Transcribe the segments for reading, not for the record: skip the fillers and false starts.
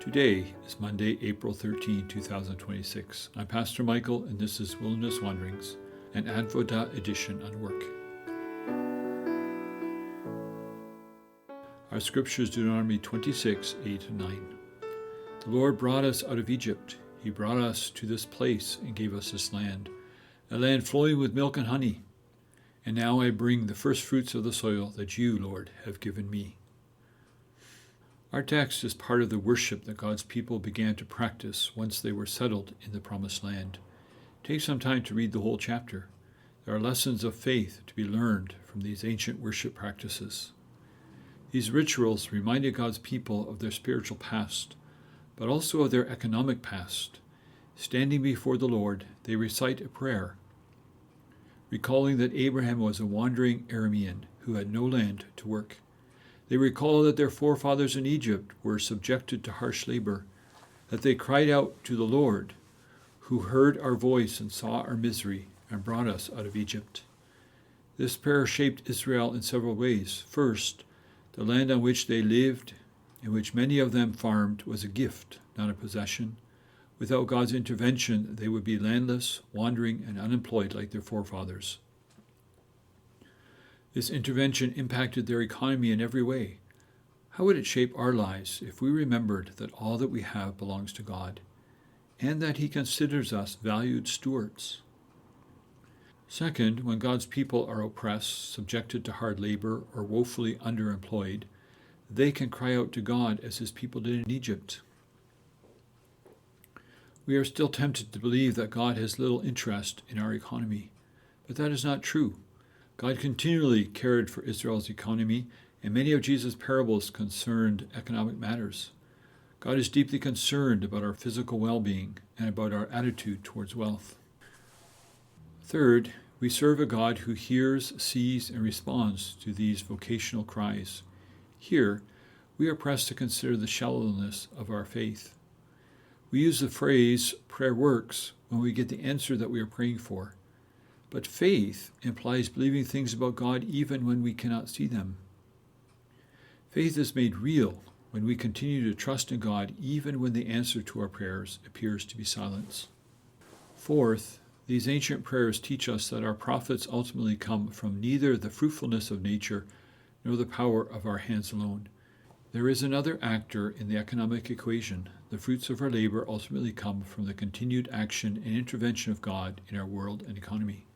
Today is Monday, April 13, 2026. I'm Pastor Michael, and this is Wilderness Wanderings, an Advoda edition on work. Our scripture is Deuteronomy 26, 8-9. The Lord brought us out of Egypt. He brought us to this place and gave us this land, a land flowing with milk and honey. And now I bring the first fruits of the soil that you, Lord, have given me. Our text is part of the worship that God's people began to practice once they were settled in the Promised Land. Take some time to read the whole chapter. There are lessons of faith to be learned from these ancient worship practices. These rituals reminded God's people of their spiritual past, but also of their economic past. Standing before the Lord, they recite a prayer, recalling that Abraham was a wandering Aramean who had no land to work. They recall that their forefathers in Egypt were subjected to harsh labor, that they cried out to the Lord, who heard our voice and saw our misery and brought us out of Egypt. This prayer shaped Israel in several ways. First, the land on which they lived, in which many of them farmed, was a gift, not a possession. Without God's intervention, they would be landless, wandering, and unemployed like their forefathers. This intervention impacted their economy in every way. How would it shape our lives if we remembered that all that we have belongs to God, and that He considers us valued stewards? Second, when God's people are oppressed, subjected to hard labor, or woefully underemployed, they can cry out to God as His people did in Egypt. We are still tempted to believe that God has little interest in our economy, but that is not true. God continually cared for Israel's economy, and many of Jesus' parables concerned economic matters. God is deeply concerned about our physical well-being and about our attitude towards wealth. Third, we serve a God who hears, sees, and responds to these vocational cries. Here, we are pressed to consider the shallowness of our faith. We use the phrase, prayer works, when we get the answer that we are praying for. But faith implies believing things about God even when we cannot see them. Faith is made real when we continue to trust in God even when the answer to our prayers appears to be silence. Fourth, these ancient prayers teach us that our profits ultimately come from neither the fruitfulness of nature nor the power of our hands alone. There is another actor in the economic equation. The fruits of our labor ultimately come from the continued action and intervention of God in our world and economy.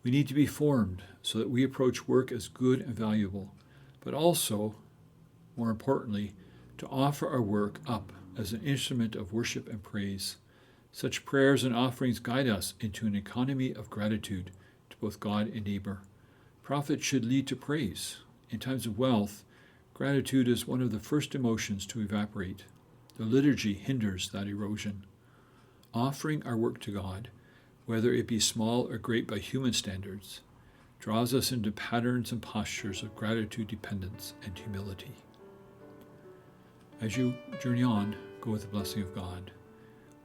We need to be formed so that we approach work as good and valuable, but also, more importantly, to offer our work up as an instrument of worship and praise. Such prayers and offerings guide us into an economy of gratitude to both God and neighbor. Profit should lead to praise. In times of wealth, gratitude is one of the first emotions to evaporate. The liturgy hinders that erosion. Offering our work to God, whether it be small or great by human standards, draws us into patterns and postures of gratitude, dependence, and humility. As you journey on, go with the blessing of God.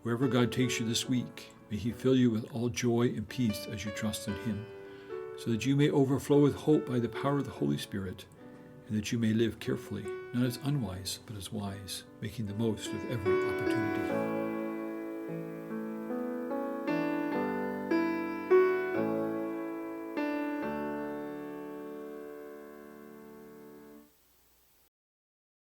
Wherever God takes you this week, may He fill you with all joy and peace as you trust in Him, so that you may overflow with hope by the power of the Holy Spirit, and that you may live carefully, not as unwise, but as wise, making the most of every opportunity.